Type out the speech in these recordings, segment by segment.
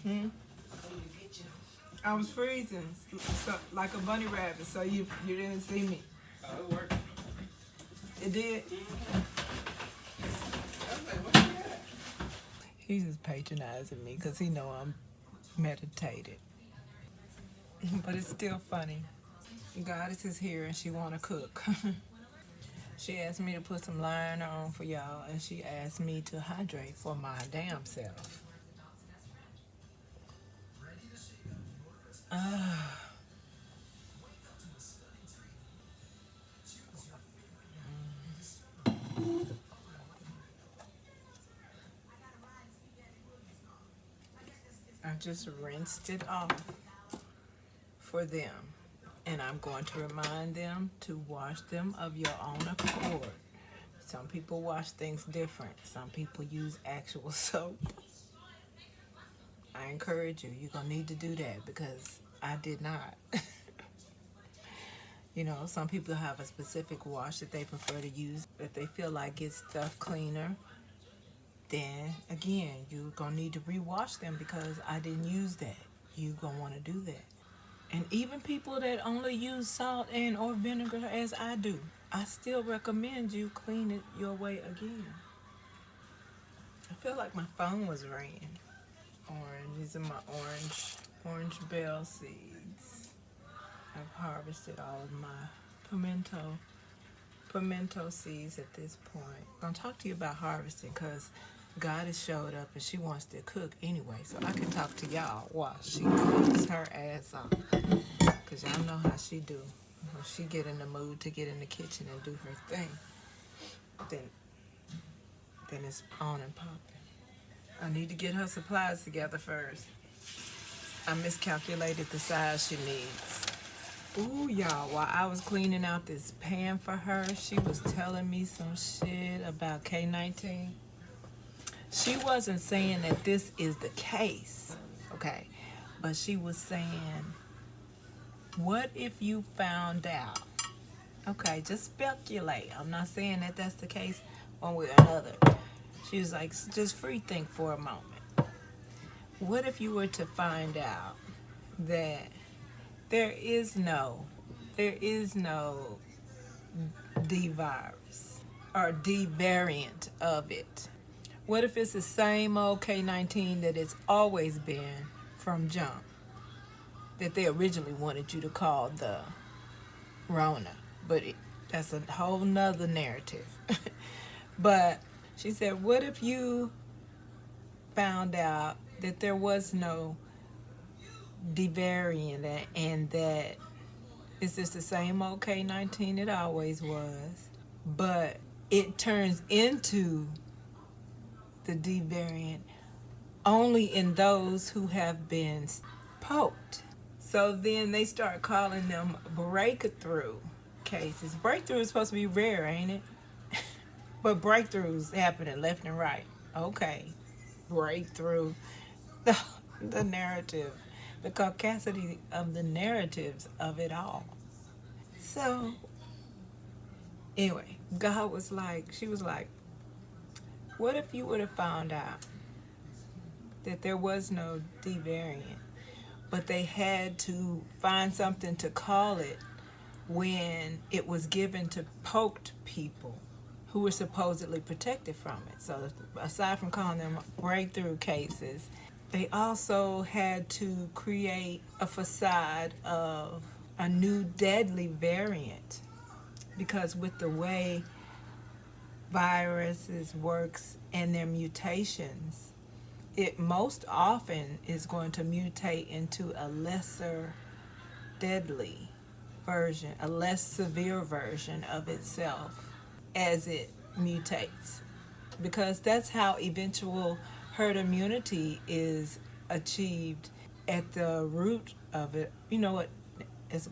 Hmm? I was freezing, so, like a bunny rabbit, so you didn't see me. Oh, it worked. It did? I was like, what you got? He's just patronizing me because he know I'm meditated. But it's still funny. Goddess is here and she want to cook. She asked me to put some liner on for y'all, and she asked me to hydrate for my damn self. I just rinsed it off for them, and I'm going to remind them to wash them of your own accord. Some people wash things different. Some people use actual soap. I encourage you, you're going to need to do that because I did not. You know, some people have a specific wash that they prefer to use. If they feel like gets stuff cleaner, then again, you're going to need to rewash them because I didn't use that. You're going to want to do that. And even people that only use salt and or vinegar as I do, I still recommend you clean it your way again. I feel like my phone was ringing. Orange, these are my orange bell seeds. I've harvested all of my pimento seeds at this point. I'm going to talk to you about harvesting because God has showed up and she wants to cook anyway. So I can talk to y'all while she cooks her ass off. Because y'all know how she do. When she get in the mood to get in the kitchen and do her thing, then it's on and popping. I need to get her supplies together first. I miscalculated the size she needs. Ooh, y'all, while I was cleaning out this pan for her, she was telling me some shit about K19. She wasn't saying that this is the case, okay? But she was saying, what if you found out? Okay, just speculate. I'm not saying that that's the case one way or another. She was like, just free think for a moment. What if you were to find out that there is no D virus or D variant of it? What if it's the same old K19 that it's always been from jump, that they originally wanted you to call the Rona, but that's a whole nother narrative. But she said, what if you found out that there was no D variant and that it's just the same old K19 it always was, but it turns into the D variant only in those who have been poked. So then they start calling them breakthrough cases. Breakthrough is supposed to be rare, ain't it? But breakthroughs happening left and right. Okay, breakthrough. The narrative, the caucasity of the narratives of it all. So, anyway, God was like, she was like, what if you would have found out that there was no D variant, but they had to find something to call it when it was given to poked people who were supposedly protected from it. So aside from calling them breakthrough cases, they also had to create a facade of a new deadly variant, because with the way viruses works and their mutations, it most often is going to mutate into a lesser deadly version, a less severe version of itself as it mutates, because that's how eventual herd immunity is achieved at the root of it. You know what? It's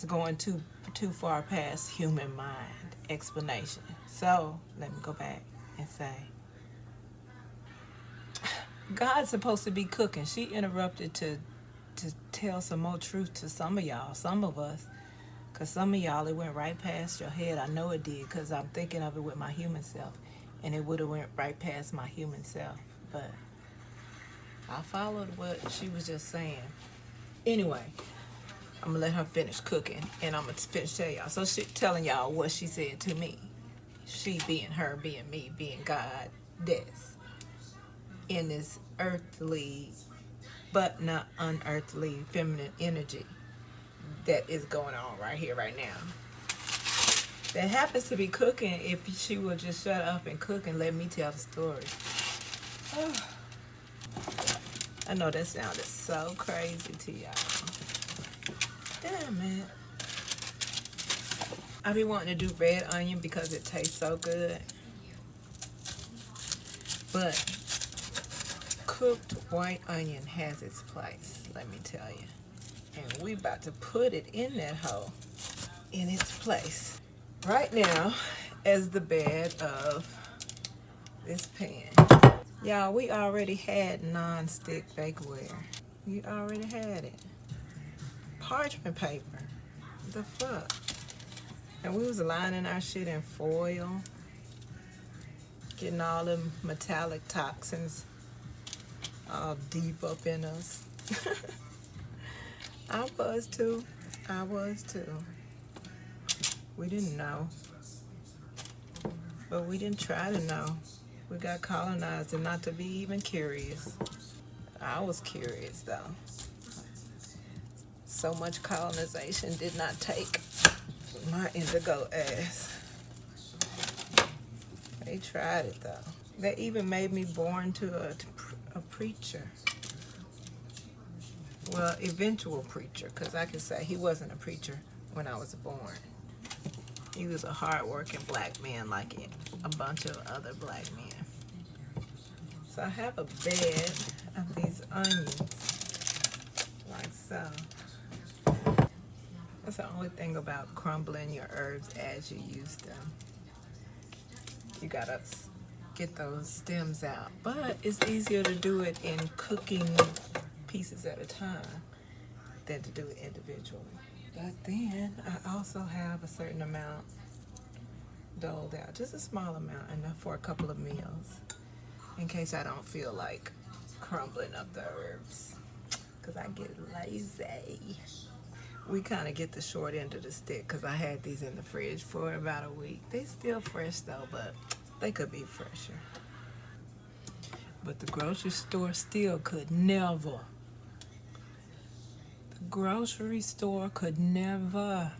going too far past human mind explanation. So let me go back and say, God's supposed to be cooking. She interrupted to tell some more truth to some of y'all, some of us, because some of y'all, it went right past your head. I know it did, because I'm thinking of it with my human self, and it would have went right past my human self. But I followed what she was just saying. Anyway, I'm gonna let her finish cooking, and I'm gonna finish tell y'all. So she telling y'all what she said to me. She being her, being me, being God, this in this earthly, but not unearthly, feminine energy that is going on right here, right now. That happens to be cooking. If she would just shut up and cook and let me tell the story. Oh. I know that sounded so crazy to y'all. Damn it. I be wanting to do red onion because it tastes so good. But cooked white onion has its place, let me tell you. And we about to put it in that hole, in its place. Right now, as the bed of this pan. Y'all, we already had non-stick bakeware. We already had it. Parchment paper. The fuck? And we was lining our shit in foil. Getting all them metallic toxins all deep up in us. I was too. I was too. We didn't know. But we didn't try to know. We got colonized and not to be even curious. I was curious though. So much colonization did not take my indigo ass. They tried it though. They even made me born to a preacher. Well, eventual preacher, because I can say he wasn't a preacher when I was born. He was a hard-working black man like a bunch of other black men. So I have a bed of these onions, like so. That's the only thing about crumbling your herbs as you use them. You gotta get those stems out. But it's easier to do it in cooking pieces at a time than to do it individually. But then I also have a certain amount doled out, just a small amount, enough for a couple of meals, in case I don't feel like crumbling up the herbs, because I get lazy. We kind of get the short end of the stick, because I had these in the fridge for about a week. They still fresh though, but they could be fresher. But the grocery store still could never. The grocery store could never.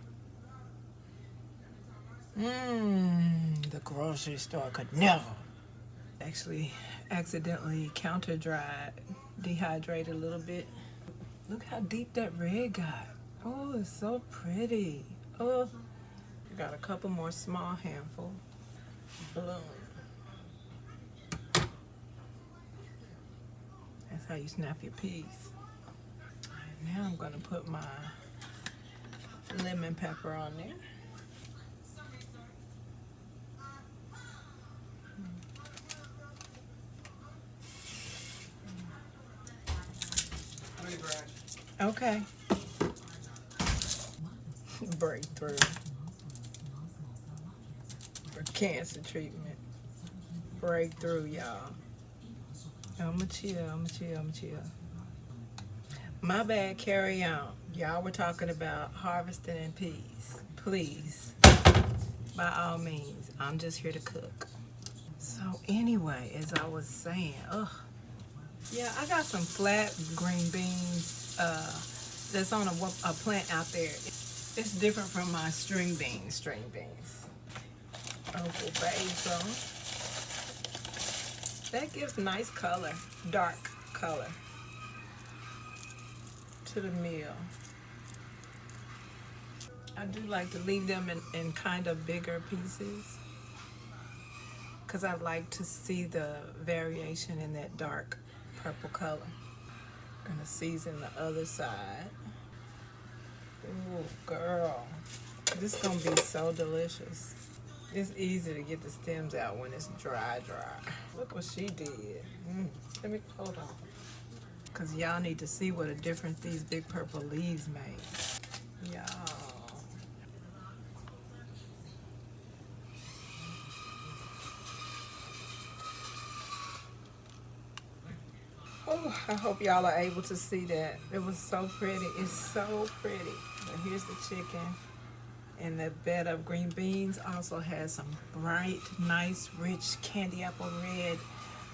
The grocery store could never. Actually, accidentally counter-dried, dehydrated a little bit. Look how deep that red got. Oh, it's so pretty. Oh, got a couple more small handfuls. Bloom. That's how you snap your peas. And now I'm gonna put my lemon pepper on there. Okay. Breakthrough for cancer treatment. Breakthrough, y'all. I'ma chill. My bad, carry on. Y'all were talking about harvesting in peas. Please, by all means, I'm just here to cook. So anyway, as I was saying, yeah, I got some flat green beans that's on a plant out there. It's different from my string beans. Opal basil. That gives nice color, dark color to the meal. I do like to leave them in kind of bigger pieces, because I like to see the variation in that dark purple color. I'm gonna season the other side. Ooh, girl, this is gonna be so delicious. It's easy to get the stems out when it's dry. Look what she did. Let me, hold on. Because y'all need to see what a difference these big purple leaves made. Y'all. Oh, I hope y'all are able to see that. It was so pretty. It's so pretty. But here's the chicken. And the bed of green beans also has some bright, nice, rich candy apple red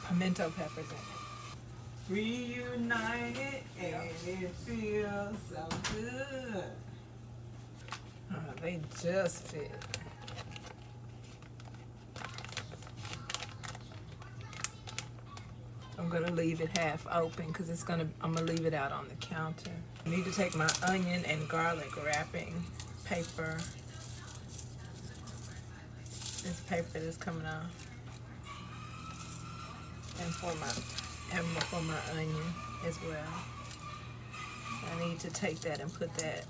pimento peppers in it. Reunited and it feels so good. They just fit. I'm gonna leave it half open because I'm gonna leave it out on the counter. I need to take my onion and garlic wrapping paper. This paper that's coming off. And for my onion as well. I need to take that and put that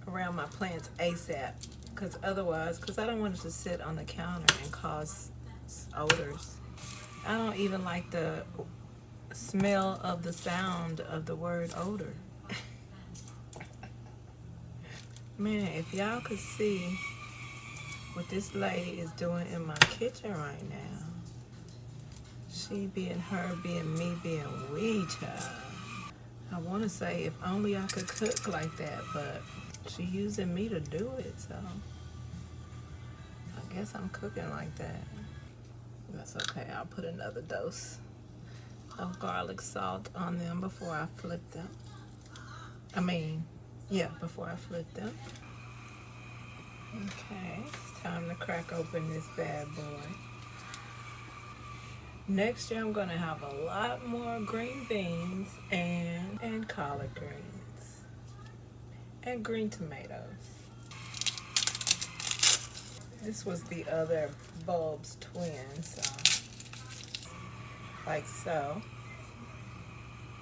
around my plants ASAP. Because I don't want it to sit on the counter and cause odors. I don't even like the smell of the sound of the word odor. Man, if y'all could see what this lady is doing in my kitchen right now. She being her, being me, being we, child. I want to say if only I could cook like that, but she using me to do it, so I guess I'm cooking like that. That's okay. I'll put another dose of garlic salt on them before I flip them. Before I flip them. Okay, it's time to crack open this bad boy. Next year I'm gonna have a lot more green beans and collard greens and green tomatoes. This was the other bulb's twin, so like so.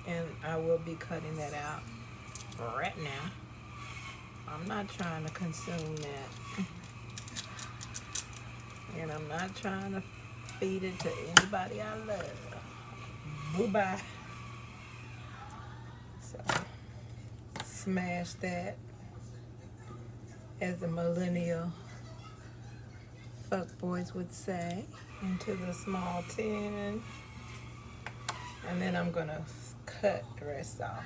And I will be cutting that out right now. I'm not trying to consume that. And I'm not trying to feed it to anybody I love. Bye-bye. So, smash that, as the millennial fuckboys would say, into the small tin. And then I'm gonna cut the rest off.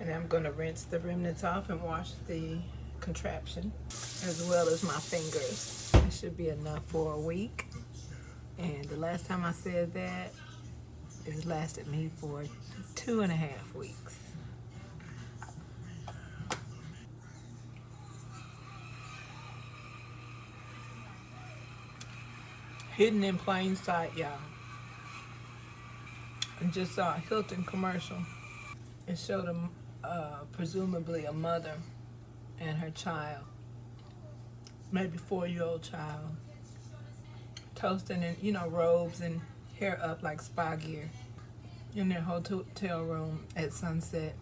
And I'm gonna rinse the remnants off and wash the contraption, as well as my fingers. It should be enough for a week. And the last time I said that, it lasted me for 2.5 weeks. Hidden in plain sight, y'all. I just saw a Hilton commercial. It showed presumably a mother and her child, maybe 4-year-old child, toasting in, robes and hair up like spa gear in their hotel room at sunset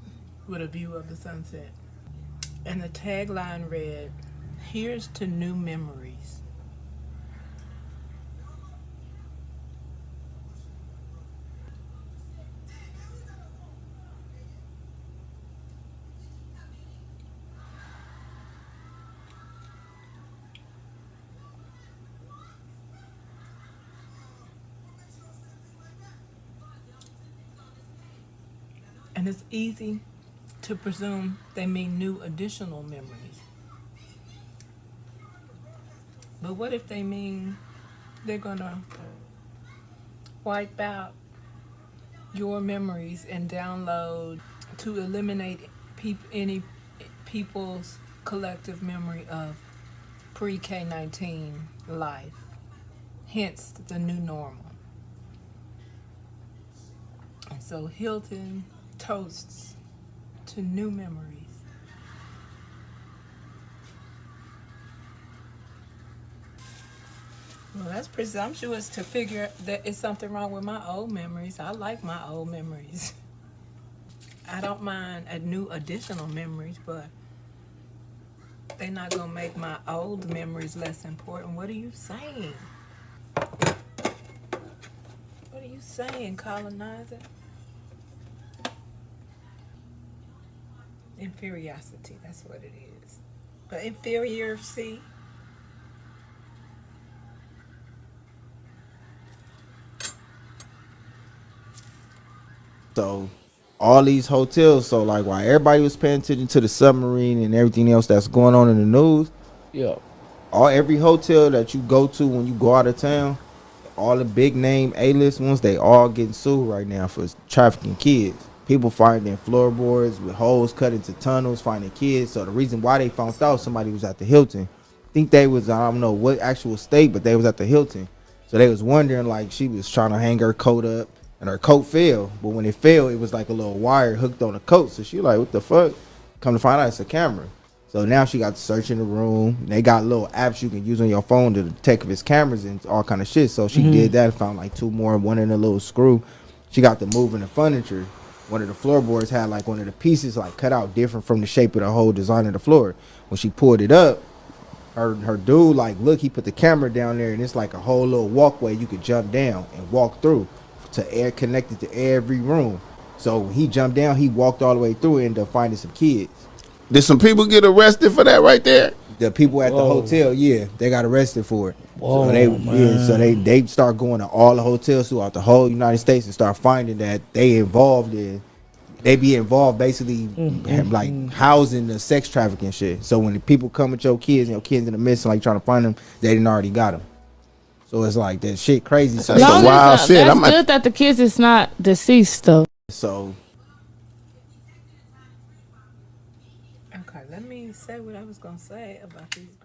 with a view of the sunset. And the tagline read, "Here's to new memories." And it's easy to presume they mean new additional memories. But what if they mean they're gonna wipe out your memories and download to eliminate any people's collective memory of pre-K-19 life, hence the new normal. And so Hilton toasts to new memories. Well, that's presumptuous to figure that it's something wrong with my old memories. I like my old memories. I don't mind a new additional memories, but they're not gonna make my old memories less important. What are you saying? What are you saying, colonizer? Inferiority, that's what it is. But inferiority. So all these hotels, so like while everybody was paying attention to the submarine and everything else that's going on in the news, Yeah. every hotel that you go to when you go out of town, all the big name A-list ones, they all getting sued right now for trafficking kids. People finding floorboards with holes cut into tunnels, finding kids. So the reason why they found out somebody was at the Hilton, I think they was, I don't know what actual state, but they was at the Hilton. So they was wondering, like, she was trying to hang her coat up and her coat fell. But when it fell, it was like a little wire hooked on the coat. So she like, what the fuck? Come to find out it's a camera. So now she got to search in the room. They got little apps you can use on your phone to detect if it's cameras and all kind of shit. So she did that and found like 2 more, one in a little screw. She got to moving the furniture. One of the floorboards had like one of the pieces like cut out different from the shape of the whole design of the floor. When she pulled it up, her dude like, look, he put the camera down there and it's like a whole little walkway you could jump down and walk through to air connected to every room. So he jumped down, he walked all the way through and ended up finding some kids. Did some people get arrested for that right there? The people at the hotel, yeah, they got arrested for it. Whoa, so they, man. so they start going to all the hotels throughout the whole United States and start finding that they be involved basically like housing the sex trafficking shit. So when the people come with your kids and your kids in the midst, like trying to find them, they didn't already got them. So it's like that shit crazy. So That's some wild shit. That's good that the kids is not deceased though. So Okay, let me say what I was gonna say about these